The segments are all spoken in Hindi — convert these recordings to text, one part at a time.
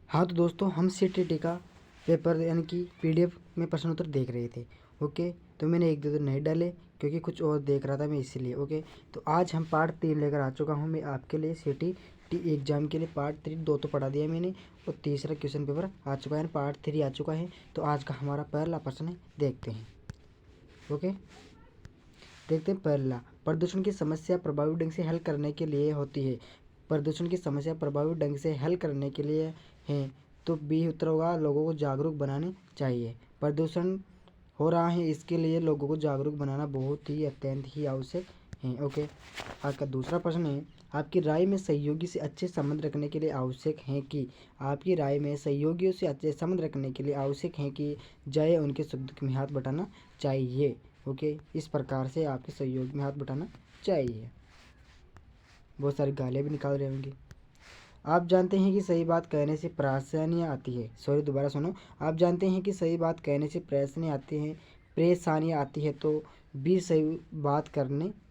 हाँ तो दोस्तों, हम सीटीटी का पेपर यानी कि पीडीएफ में प्रश्न उत्तर देख रहे थे। ओके, तो मैंने एक दो दिन नहीं डाले क्योंकि कुछ और देख रहा था मैं, इसीलिए। ओके, तो आज हम पार्ट 3 लेकर आ चुका हूँ मैं आपके लिए। सीटीटी एग्जाम के लिए पार्ट 3 दो तो पढ़ा दिया मैंने, और तीसरा क्वेश्चन पेपर आ चुका है, पार्ट 3 आ चुका है। तो आज का हमारा पहला प्रश्न देखते हैं। ओके, देखते हैं पहला। प्रदूषण की समस्या प्रभावी ढंग से हल करने के लिए होती है। प्रदूषण की समस्या प्रभावी ढंग से हल करने के लिए है, तो बी उत्तर होगा लोगों को जागरूक बनाने चाहिए। प्रदूषण हो रहा है, इसके लिए लोगों को जागरूक बनाना बहुत ही अत्यंत ही आवश्यक है। ओके, आज का दूसरा प्रश्न है, आपकी राय में सहयोगी से अच्छे संबंध रखने के लिए आवश्यक है कि आपकी राय में सहयोगियों से अच्छे संबंध रखने के लिए आवश्यक है कि जय उनके सुख दुख में हाथ बटाना चाहिए। ओके, इस प्रकार से आपके सहयोग में हाथ बटाना चाहिए। बहुत सारी गालियाँ भी निकाल रहे होंगे। आप जानते हैं कि सही बात कहने से परेशानियाँ आती है। सॉरी, दोबारा सुनो। आप जानते हैं कि सही बात कहने से परेशानियाँ आती है, तो भी सही बात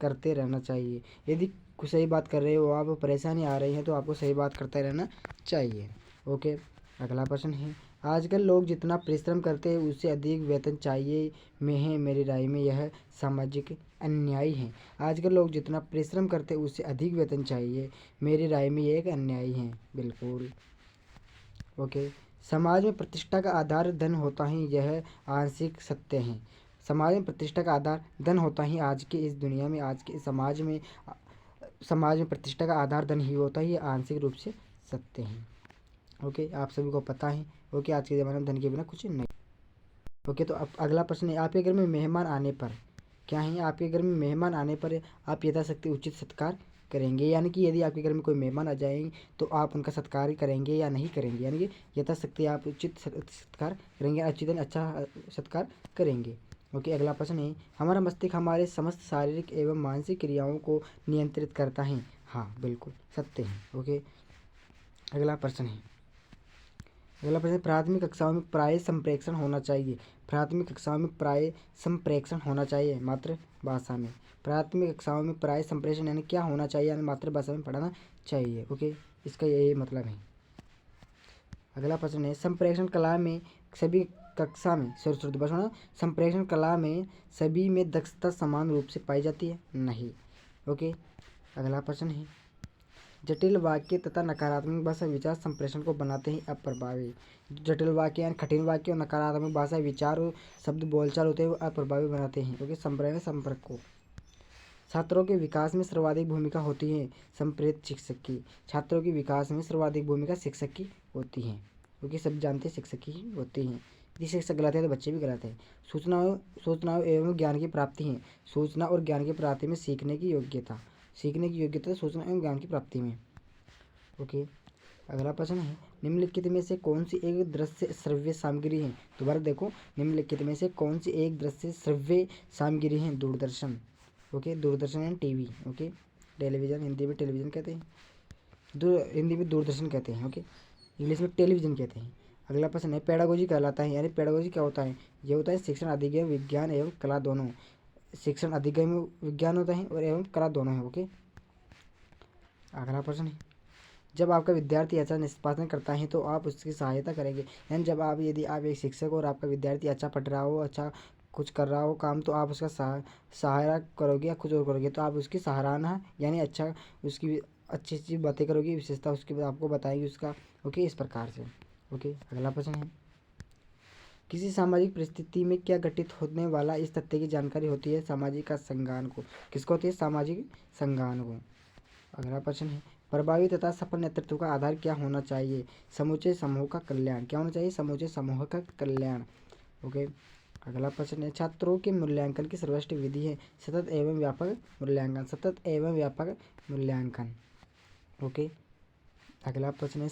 करते रहना चाहिए। यदि सही बात कर रहे हो आप, परेशानी आ रही है, तो आपको सही बात करते रहना चाहिए। ओके, अगला प्रश्न है, आजकल लोग जितना परिश्रम करते हैं उससे अधिक वेतन चाहिए में है, मेरी राय में यह सामाजिक अन्याय है। आजकल लोग जितना परिश्रम करते हैं उससे अधिक वेतन चाहिए, मेरी राय में यह एक अन्याय है। बिल्कुल। ओके, समाज में प्रतिष्ठा का आधार धन होता है, यह आंशिक सत्य है। समाज में प्रतिष्ठा का आधार धन होता ही आज की इस दुनिया में, आज के समाज में प्रतिष्ठा का आधार धन ही होता है, ये आंशिक रूप से सत्य है। ओके, आप सभी को पता है। ओके, आज के ज़माने में धन के बिना कुछ नहीं। ओके, तो अब अगला प्रश्न है, आपके घर में मेहमान आने पर क्या है, आपके घर में मेहमान आने पर आप यथाशक्ति उचित सत्कार करेंगे। यानी कि यदि आपके घर में कोई मेहमान आ जाएंगे तो आप उनका सत्कार करेंगे या नहीं करेंगे। यानी कि यथाशक्ति आप उचित सत्कार करेंगे, अच्छा सत्कार करेंगे। ओके, अगला प्रश्न है, हमारा मस्तिष्क हमारे समस्त शारीरिक एवं मानसिक क्रियाओं को नियंत्रित करता है। हाँ, बिल्कुल सत्य है। ओके, अगला प्रश्न है, प्राथमिक कक्षाओं में प्राय संप्रेषण होना चाहिए। प्राथमिक कक्षाओं में प्राय संप्रेषण होना चाहिए मातृभाषा में। प्राथमिक कक्षाओं में प्राय संप्रेषण यानी क्या होना चाहिए, यानी मातृभाषा में पढ़ाना चाहिए। ओके, इसका यही मतलब है। अगला प्रश्न है, संप्रेषण कला में सभी कक्षा में संप्रेषण कला में सभी में दक्षता समान रूप से पाई जाती है? नहीं। ओके, अगला प्रश्न है, जटिल वाक्य तथा नकारात्मक भाषा विचार संप्रेषण को बनाते हैं अप्रभावी। जटिल वाक्य यानी कठिन वाक्य और नकारात्मक भाषा विचार और शब्द बोलचाल होते हैं वो अप्रभावी बनाते हैं, क्योंकि संप्रेषण संपर्क को। छात्रों के विकास में सर्वाधिक भूमिका होती है संप्रेरित शिक्षक की। छात्रों के विकास में सर्वाधिक भूमिका शिक्षक की होती है, क्योंकि सब जानते हैं शिक्षक की होती है। यदि शिक्षक गलत है तो बच्चे भी गलत हैं। सूचनाओं एवं ज्ञान की प्राप्ति है। सूचना और ज्ञान की प्राप्ति में सीखने की योग्यता सूचना एवं ज्ञान की प्राप्ति में। ओके, अगला प्रश्न है, निम्नलिखित में से कौन सी एक दृश्य श्रव्य सामग्री है? दोबारा देखो, निम्नलिखित में से कौन सी एक दृश्य श्रव्य सामग्री है? Doordarshan. Okay, Doordarshan and TV. Okay, television, Hindi में टेलीविजन कहते हैं, हिंदी में दूरदर्शन कहते हैं। ओके, इंग्लिश में टेलीविजन कहते हैं। अगला प्रश्न है, पेडागोजी कहलाता है, यानी पेडागोजी क्या होता है? ये होता है शिक्षण अधिगम विज्ञान एवं कला दोनों। शिक्षण अधिगम विज्ञान होता है और एवं कला दोनों है। ओके, अगला प्रश्न है, जब आपका विद्यार्थी अच्छा निष्पादन करता है तो आप उसकी सहायता करेंगे। यानी यदि आप एक शिक्षक और आपका विद्यार्थी अच्छा पढ़ रहा हो, अच्छा कुछ कर रहा हो काम, तो आप उसका सहारा करोगे या कुछ और करोगे, तो आप उसकी सराहना यानी अच्छा उसकी अच्छी अच्छी बातें करोगे, विशेषता उसकी आपको बताएगी उसका। ओके, इस प्रकार से। ओके, अगला प्रश्न है, किसी सामाजिक परिस्थिति में क्या घटित होने वाला इस तथ्य की जानकारी होती है सामाजिक का संज्ञान को? किसको होती है? सामाजिक संज्ञान को। अगला प्रश्न है, प्रभावी तथा सफल नेतृत्व का आधार क्या होना चाहिए? समूचे समूह का कल्याण। क्या होना चाहिए? समूचे समूह का कल्याण। ओके, अगला प्रश्न है, छात्रों के मूल्यांकन की सर्वश्रेष्ठ विधि है सतत एवं व्यापक मूल्यांकन। सतत एवं व्यापक मूल्यांकन। ओके, अगला प्रश्न है,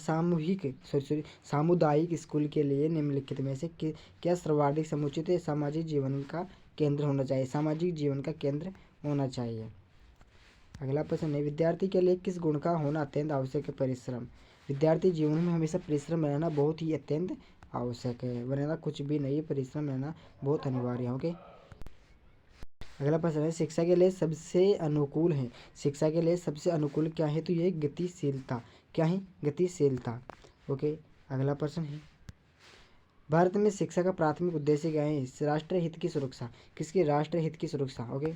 सामुदायिक स्कूल के लिए निम्नलिखित में से क्या सर्वाधिक समुचित सामाजिक जीवन का केंद्र होना चाहिए? सामाजिक जीवन का केंद्र होना चाहिए। अगला प्रश्न है, विद्यार्थी के लिए किस गुण का होना अत्यंत आवश्यक है? परिश्रम। विद्यार्थी जीवन में हमेशा परिश्रम रहना बहुत ही अत्यंत आवश्यक है, वरना कुछ भी नहीं, परिश्रम रहना बहुत अनिवार्य है। ओके, अगला प्रश्न है, शिक्षा के लिए सबसे अनुकूल है। शिक्षा के लिए सबसे अनुकूल क्या है? तो ये गतिशीलता। क्या है? गतिशीलता। ओके, अगला प्रश्न है, भारत में शिक्षा का प्राथमिक उद्देश्य क्या है? राष्ट्रीय हित की सुरक्षा। किसकी? राष्ट्रीय हित की सुरक्षा। ओके।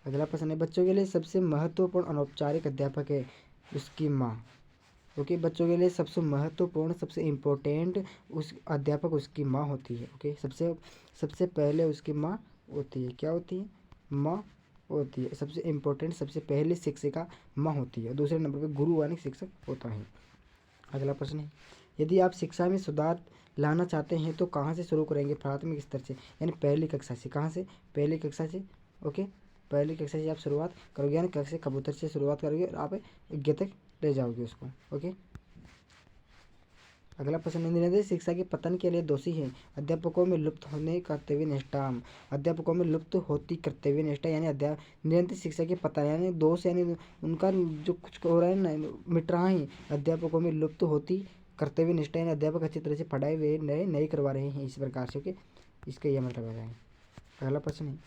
अगला प्रश्न है, बच्चों के लिए सबसे महत्वपूर्ण अनौपचारिक अध्यापक है? उसकी माँ। ओके। बच्चों के लिए सबसे महत्वपूर्ण, सबसे इम्पोर्टेंट उस अध्यापक उसकी माँ होती है। ओके। सबसे सबसे पहले उसकी माँ होती है। क्या होती है? माँ होती है। सबसे इम्पोर्टेंट, सबसे पहले शिक्षिका माँ होती है। दूसरे नंबर पर गुरु यानी शिक्षक होता है। अगला प्रश्न है, यदि आप शिक्षा में सुधार लाना चाहते हैं तो कहाँ से शुरू करेंगे? प्राथमिक स्तर से, यानी पहली कक्षा से। कहाँ से? पहली कक्षा से। ओके। पहली कक्षा से आप शुरुआत करोगे, यानी कक्षा कबूतर से शुरुआत करोगे और आप ज्ञ तक ले जाओगे उसको। ओके। अगला प्रश्न, निरंतर शिक्षा के पतन के लिए दोषी है? अध्यापकों में लुप्त होने कर्तव्य निष्ठा। अध्यापकों में लुप्त होती कर्तव्य निष्ठा यानी निरंतर शिक्षा के पतन यानी दोष, यानी उनका जो कुछ हो रहा है ना, मिट रहा है। अध्यापकों में लुप्त होती कर्तव्य निष्ठा यानी अध्यापक अच्छी तरह से पढ़ाई वे नए नहीं करवा रहे हैं इस प्रकार से। ओके। इसका यह मतलब है। अगला प्रश्न है,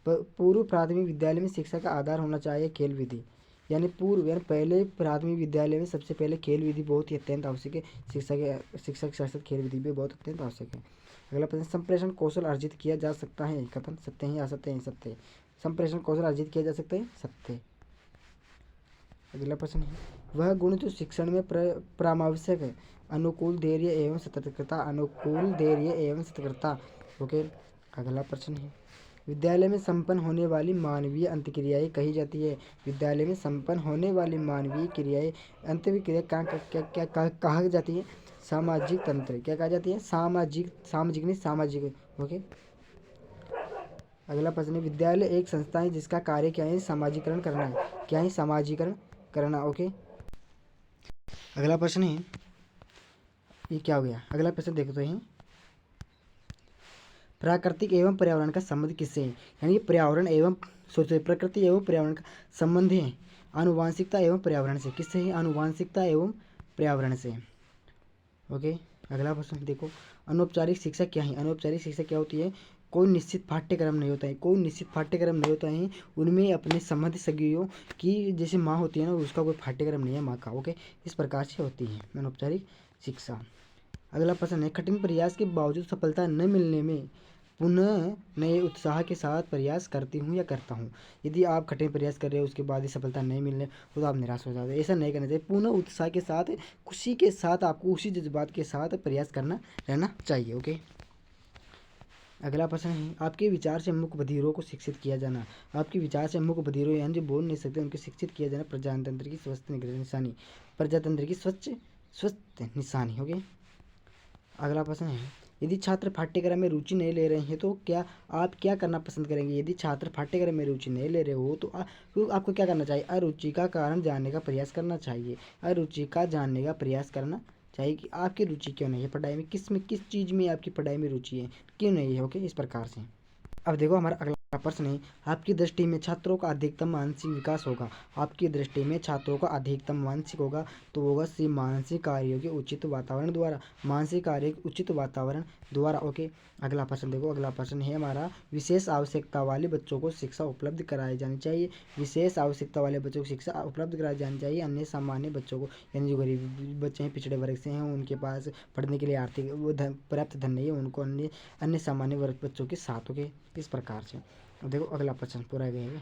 पूर्व प्राथमिक विद्यालय में शिक्षा का आधार होना चाहिए खेल विधि। यानी पूर्व यानी पहले प्राथमिक विद्यालय में सबसे पहले खेल विधि बहुत ही अत्यंत आवश्यक है। शिक्षा के साथ साथ खेल विधि भी बहुत अत्यंत आवश्यक है। अगला प्रश्न, संप्रेषण कौशल अर्जित किया जा सकता है? कथन सत्य है, असत्य है? सत्य। संप्रेषण कौशल अर्जित किया जा सकता है? सत्य। अगला प्रश्न है, वह गुण जो शिक्षण में परमावश्यक है? अनुकूल, धैर्य एवं सतर्कता। अनुकूल, धैर्य एवं सतर्कता। ओके। अगला प्रश्न है, विद्यालय में संपन्न होने वाली मानवीय अंतक्रियाएं कही जाती है? विद्यालय में संपन्न होने वाली मानवीय क्रियाएं, अंतक्रिया कहा जाती है? सामाजिक तंत्र। क्या कहा जाती है? सामाजिक। सामाजिक नहीं, सामाजिक। ओके। अगला प्रश्न है, विद्यालय एक संस्था है जिसका कार्य क्या है? सामाजिकरण करना है। क्या है? सामाजिकरण करना। ओके। अगला प्रश्न है, ये क्या हो गया? अगला प्रश्न देखते हैं, प्राकृतिक एवं पर्यावरण का संबंध किससे है? यानी पर्यावरण एवं सोचो, प्रकृति एवं पर्यावरण का संबंध है आनुवांशिकता एवं पर्यावरण से। किससे है? आनुवांशिकता एवं पर्यावरण से। ओके। अगला प्रश्न देखो, अनौपचारिक शिक्षा क्या है? अनौपचारिक शिक्षा क्या होती है? कोई निश्चित पाठ्यक्रम नहीं होता है। कोई निश्चित पाठ्यक्रम नहीं होता है। उनमें अपने संबंध सगियों की जैसे माँ होती है ना, उसका कोई पाठ्यक्रम नहीं है माँ का। ओके। इस प्रकार से होती है अनौपचारिक शिक्षा। अगला प्रश्न है, कठिन प्रयास के बावजूद सफलता न मिलने में पुनः नए उत्साह के साथ प्रयास करती हूँ या करता हूँ। यदि आप कठिन प्रयास कर रहे हो, उसके बाद ही सफलता नहीं मिलने तो आप निराश हो जाते हो। ऐसा नहीं करना चाहिए। पुनः उत्साह के साथ, खुशी के साथ, आपको उसी जज्बात के साथ प्रयास करना रहना चाहिए। ओके। अगला प्रश्न है, आपके विचार से मूक बधिरों को शिक्षित किया जाना। आपके विचार से मूक बधिरों यानी जो बोल नहीं सकते उनको शिक्षित किया जाना प्रजातंत्र की स्वस्थ निशानी। प्रजातंत्र की स्वस्थ निशानी। ओके। अगला प्रश्न है, यदि छात्र पाठ्यक्रम में रुचि नहीं ले रहे हैं तो क्या आप क्या करना पसंद करेंगे? यदि छात्र पाठ्यक्रम में रुचि नहीं ले रहे हो तो आपको क्या करना चाहिए? अरुचि का कारण जानने का प्रयास करना चाहिए। अरुचि का जानने का प्रयास करना चाहिए कि आपकी रुचि क्यों नहीं है पढ़ाई में, किस चीज़ में आपकी पढ़ाई में रुचि है, क्यों नहीं है। ओके। इस प्रकार से। अब देखो हमारा अगला प्रश्न है, आपकी दृष्टि में छात्रों का अधिकतम मानसिक विकास होगा? आपकी दृष्टि में छात्रों का अधिकतम मानसिक होगा तो होगा सी, मानसिक कार्यों के उचित वातावरण द्वारा। मानसिक कार्य के उचित वातावरण द्वारा। ओके। अगला प्रश्न देखो, अगला प्रश्न है हमारा, विशेष आवश्यकता वाले बच्चों को शिक्षा उपलब्ध कराई जानी चाहिए? विशेष आवश्यकता वाले बच्चों को शिक्षा उपलब्ध कराई जानी चाहिए? अन्य सामान्य बच्चों को, यानी जो गरीब बच्चे हैं, पिछड़े वर्ग से हैं, उनके पास पढ़ने के लिए आर्थिक पर्याप्त धन नहीं है, उनको अन्य सामान्य वर्ग बच्चों के साथ। ओके। इस प्रकार से। देखो अगला प्रश्न पूरा गया।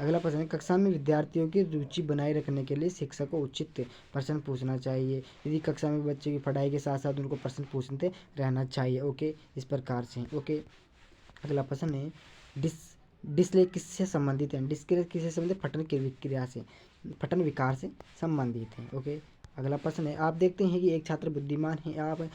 अगला प्रश्न है, कक्षा में विद्यार्थियों की रुचि बनाए रखने के लिए शिक्षक को उचित प्रश्न पूछना चाहिए? यदि कक्षा में बच्चे की पढ़ाई के साथ साथ उनको प्रश्न पूछते रहना चाहिए। ओके। इस प्रकार से। ओके। अगला प्रश्न है, डिस्ले किससे संबंधित है? डिस्ले किससे संबंधित? पठन की क्रिया से, पठन विकार से संबंधित है। ओके। अगला प्रश्न है, आप देखते हैं कि एक छात्र बुद्धिमान है, आप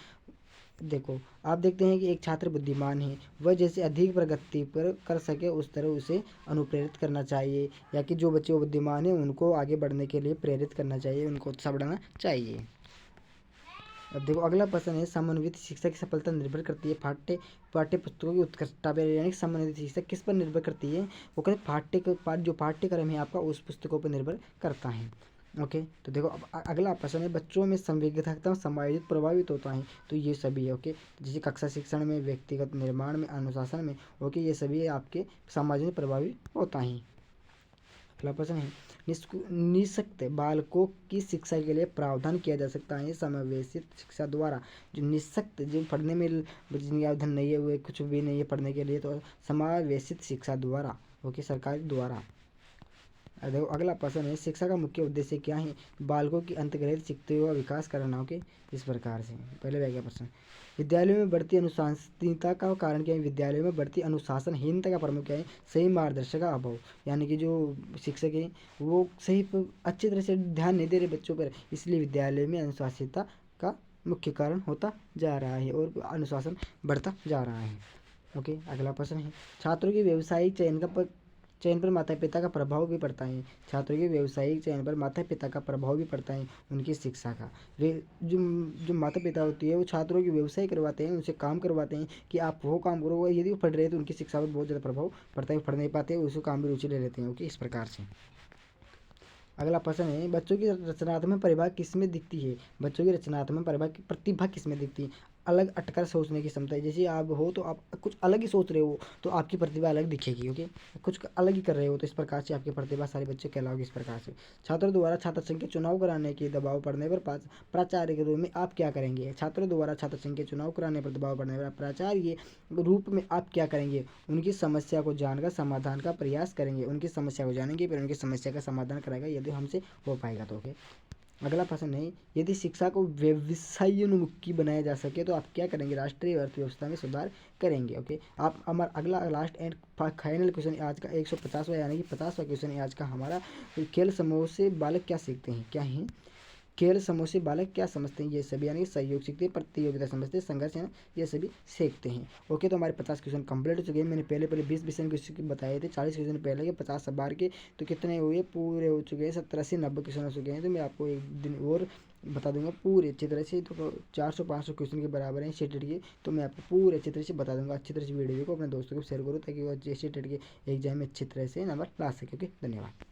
देखते हैं कि एक छात्र बुद्धिमान है, वह जैसे अधिक प्रगति पर कर सके उस तरह उसे अनुप्रेरित करना चाहिए, या कि जो बच्चे बुद्धिमान है उनको आगे बढ़ने के लिए प्रेरित करना चाहिए, उनको उत्साह बढ़ाना चाहिए। अब देखो अगला प्रश्न है, समन्वित शिक्षा की सफलता निर्भर करती है पाठ्य पुस्तकों की उत्कृष्टता पर। यानी समन्वित शिक्षा किस पर निर्भर करती है? वो कहते जो पाठ्यक्रम है आपका उस पुस्तकों पर निर्भर करता है। ओके। तो देखो अब अगला प्रश्न है, बच्चों में संवेदनशीलता समायोजित प्रभावित होता है? तो ये सभी है। ओके। जैसे कक्षा शिक्षण में, व्यक्तिगत निर्माण में, अनुशासन में। ओके। ये सभी आपके समाज में प्रभावित होता है। अगला प्रश्न है, निःशक्त बालकों की शिक्षा के लिए प्रावधान किया जा सकता है समावेशित शिक्षा द्वारा। जो निःशक्त, जो पढ़ने में जिनके आवेदन नहीं है, हुए कुछ भी नहीं है पढ़ने के लिए, तो समावेशित शिक्षा द्वारा, ओके, सरकार द्वारा। देखो अगला प्रश्न है, शिक्षा का मुख्य उद्देश्य क्या है? बालकों की अंतर्ग्रहित शिक्षा का विकास करना। ओके, इस प्रकार से पहले वह क्या प्रश्न, विद्यालयों में बढ़ती अनुशासनहीनता का कारण क्या है? विद्यालयों में बढ़ती अनुशासनहीनता का प्रमुख क्या है? सही मार्गदर्शन का अभाव, यानी कि जो शिक्षक हैं वो सही अच्छी तरह से ध्यान नहीं दे रहे बच्चों पर, इसलिए विद्यालय में अनुशासनहीनता का मुख्य कारण होता जा रहा है और अनुशासन बढ़ता जा रहा है। ओके, अगला प्रश्न है, छात्रों के व्यवसायिक चयन पर माता पिता का प्रभाव भी पड़ता है। छात्रों के व्यवसायिक चयन पर माता पिता का प्रभाव भी पड़ता है उनकी शिक्षा का। वे जो जो माता पिता होती है वो छात्रों की व्यवसाय करवाते हैं, उनसे काम करवाते हैं कि आप वो काम करो, यदि वो पढ़ रहे हैं तो उनकी शिक्षा पर बहुत ज़्यादा प्रभाव पड़ता है, पढ़ नहीं पाते उसको काम भी रुचि ले लेते हैं। ओके, इस प्रकार से। अगला प्रश्न है, बच्चों की रचनात्मक प्रतिभा किसमें दिखती है? बच्चों की रचनात्मक प्रतिभा किसमें दिखती है? अलग हटकर सोचने की क्षमता है। जैसे आप हो तो आप कुछ अलग ही सोच रहे हो तो आपकी प्रतिभा अलग दिखेगी। ओके, कुछ अलग ही कर रहे हो तो इस प्रकार से आपकी प्रतिभा सारे बच्चे कहलाओगे। इस प्रकार से छात्रों द्वारा छात्र संघ के चुनाव कराने के दबाव पड़ने पर प्राचार्य के रूप में आप क्या करेंगे? छात्रों द्वारा छात्र संघ के चुनाव कराने पर दबाव पड़ने पर प्राचार्य के रूप में आप क्या करेंगे? उनकी समस्या को जानकर समाधान का प्रयास करेंगे। उनकी समस्या को जानेंगे फिर उनकी समस्या का समाधान कराएगा, यदि हमसे हो पाएगा तो। ओके, अगला प्रश्न है, यदि शिक्षा को व्यवसायोन्मुखी बनाया जा सके तो आप क्या करेंगे? राष्ट्रीय अर्थव्यवस्था में सुधार करेंगे। ओके, आप हमारा अगला लास्ट एंड फाइनल क्वेश्चन आज का 150वां यानी कि 50वां क्वेश्चन है आज का हमारा। खेल समूह से बालक क्या सीखते हैं? क्या है खेल समूह से बालक क्या समझते हैं? ये सभी यानी सहयोग सीखते हैं, प्रतियोगिता समझते हैं, संघर्ष है ये सभी सीखते हैं। ओके, तो हमारे 50 क्वेश्चन कंप्लीट हो चुके हैं। मैंने पहले 20 विषय क्वेश्चन बताए थे, 40 क्वेश्चन पहले के 50 बार के, तो कितने हुए? पूरे हो चुके हैं 70 से 90 क्वेश्चन हो चुके हैं। तो मैं आपको एक दिन और बता दूंगा पूरी अच्छी तरह से, तो 400-500 क्वेश्चन के बराबर हैं टेट के, तो मैं आपको पूरी अच्छी तरह से बता दूंगा। अच्छी तरह से वीडियो को अपने दोस्तों को शेयर करो ताकि वो टेट के एग्जाम में अच्छी तरह से नंबर ला सके। ओके, धन्यवाद।